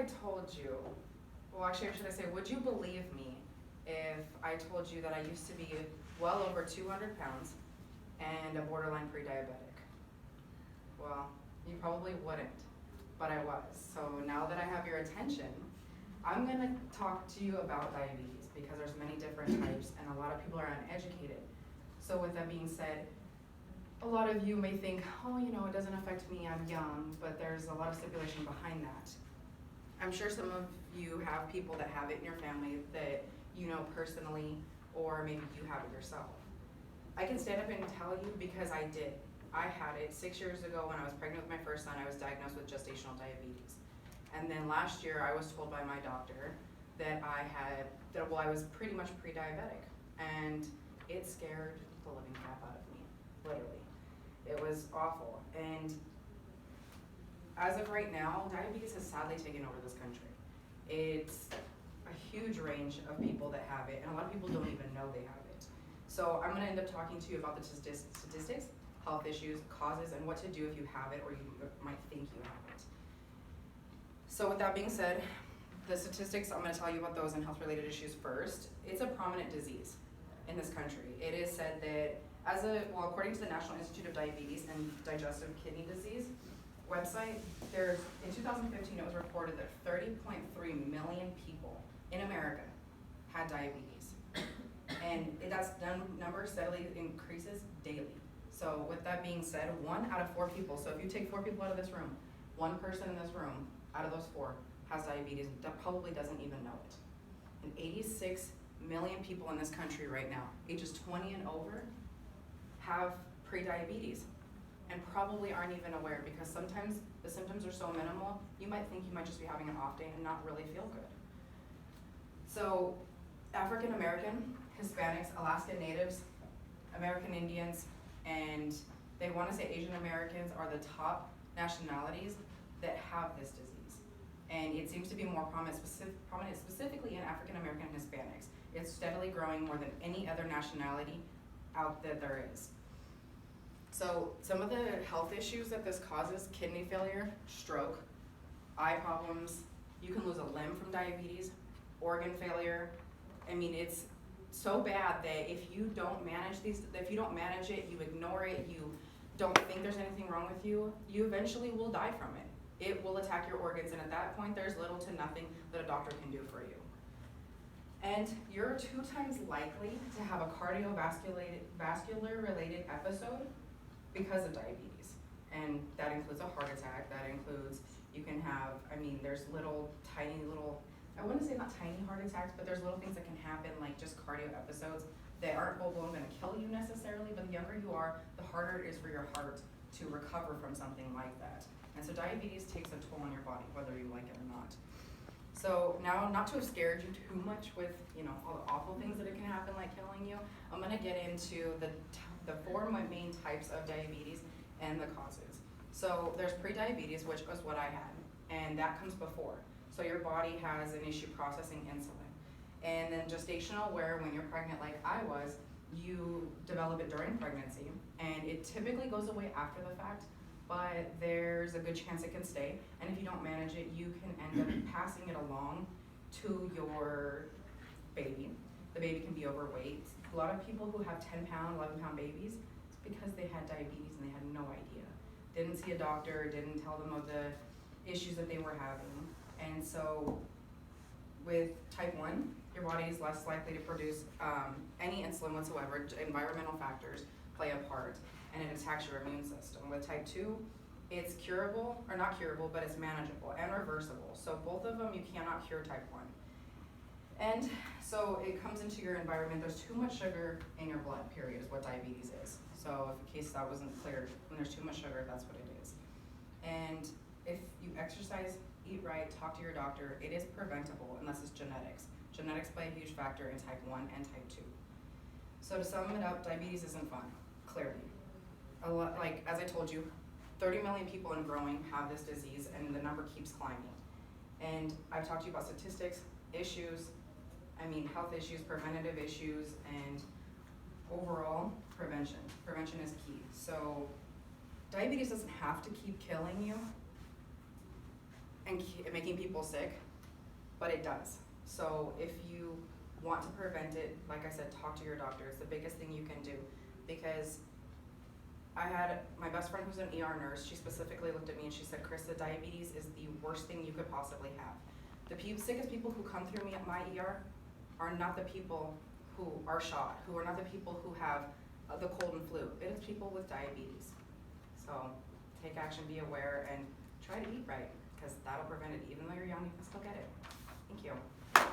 I told you, well actually should I say, would you believe me if I told you that I used to be well over 200 pounds and a borderline pre-diabetic? Well, you probably wouldn't, but I was. So now that I have your attention, I'm gonna talk to you about diabetes because there's many different types and a lot of people are uneducated. So with that being said, a lot of you may think, oh, you know, it doesn't affect me, I'm young, but there's a lot of stipulation behind that. I'm sure some of you have people that have it in your family that you know personally, or maybe you have it yourself. I can stand up and tell you because I did. I had it 6 years ago when I was pregnant with my first son. I was diagnosed with gestational diabetes. And then last year I was told by my doctor that I was pretty much pre-diabetic. And it scared the living crap out of me, literally. It was awful. And as of right now, diabetes has sadly taken over this country. It's a huge range of people that have it, and a lot of people don't even know they have it. So I'm gonna end up talking to you about the statistics, health issues, causes, and what to do if you have it or you might think you have it. So with that being said, the statistics, I'm gonna tell you about those and health-related issues first. It's a prominent disease in this country. It is said that according to the National Institute of Diabetes and Digestive Kidney Disease website, in 2015 it was reported that 30.3 million people in America had diabetes. And that number steadily increases daily. So with that being said, 1 out of 4 people, so if you take 4 people out of this room, 1 person in this room out of those 4 has diabetes that probably doesn't even know it. And 86 million people in this country right now, ages 20 and over, have pre-diabetes and probably aren't even aware because sometimes the symptoms are so minimal, you might think you might just be having an off day and not really feel good. So African American, Hispanics, Alaskan Natives, American Indians, and they want to say Asian Americans are the top nationalities that have this disease. And it seems to be more prominent specifically in African American and Hispanics. It's steadily growing more than any other nationality out there is. So some of the health issues that this causes: kidney failure, stroke, eye problems, you can lose a limb from diabetes, organ failure. I mean, it's so bad that if you don't manage it, you ignore it, you don't think there's anything wrong with you, you eventually will die from it. It will attack your organs, and at that point there's little to nothing that a doctor can do for you. And you're 2 times likely to have a cardiovascular related episode because of diabetes. And that includes a heart attack, that includes, you can have, there's tiny little, I wouldn't say not tiny heart attacks, but there's little things that can happen, like just cardio episodes that aren't full-blown gonna kill you necessarily, but the younger you are, the harder it is for your heart to recover from something like that. And so diabetes takes a toll on your body, whether you like it or not. So now, not to have scared you too much with all the awful things that it can happen, like killing you, I'm gonna get into the 4 main types of diabetes and the causes. So there's pre-diabetes, which was what I had, and that comes before. So your body has an issue processing insulin. And then gestational, where when you're pregnant like I was, you develop it during pregnancy, and it typically goes away after the fact, but there's a good chance it can stay. And if you don't manage it, you can end up passing it along to your baby. The baby can be overweight. A lot of people who have 10-pound, 11-pound babies, it's because they had diabetes and they had no idea. Didn't see a doctor, didn't tell them of the issues that they were having. And so with type 1, your body is less likely to produce any insulin whatsoever. Environmental factors play a part, and it attacks your immune system. With type 2, it's curable, or not curable, but it's manageable and reversible. So both of them, you cannot cure type 1. And so it comes into your environment. There's too much sugar in your blood, period, is what diabetes is. So in case that wasn't clear, when there's too much sugar, that's what it is. And if you exercise, eat right, talk to your doctor, it is preventable unless it's genetics. Genetics play a huge factor in type 1 and type 2. So to sum it up, diabetes isn't fun, clearly. As I told you, 30 million people and growing have this disease, and the number keeps climbing. And I've talked to you about statistics, issues, health issues, preventative issues, and overall prevention. Prevention is key. So diabetes doesn't have to keep killing you, and making people sick, but it does. So if you want to prevent it, like I said, talk to your doctor. It's the biggest thing you can do, because I had my best friend who's an ER nurse. She specifically looked at me and she said, Krista, diabetes is the worst thing you could possibly have. The sickest people who come through me at my ER are not the people who are shot, who are not the people who have the cold and flu. It is people with diabetes. So take action, be aware, and try to eat right, because that'll prevent it. Even though you're young, you can still get it. Thank you.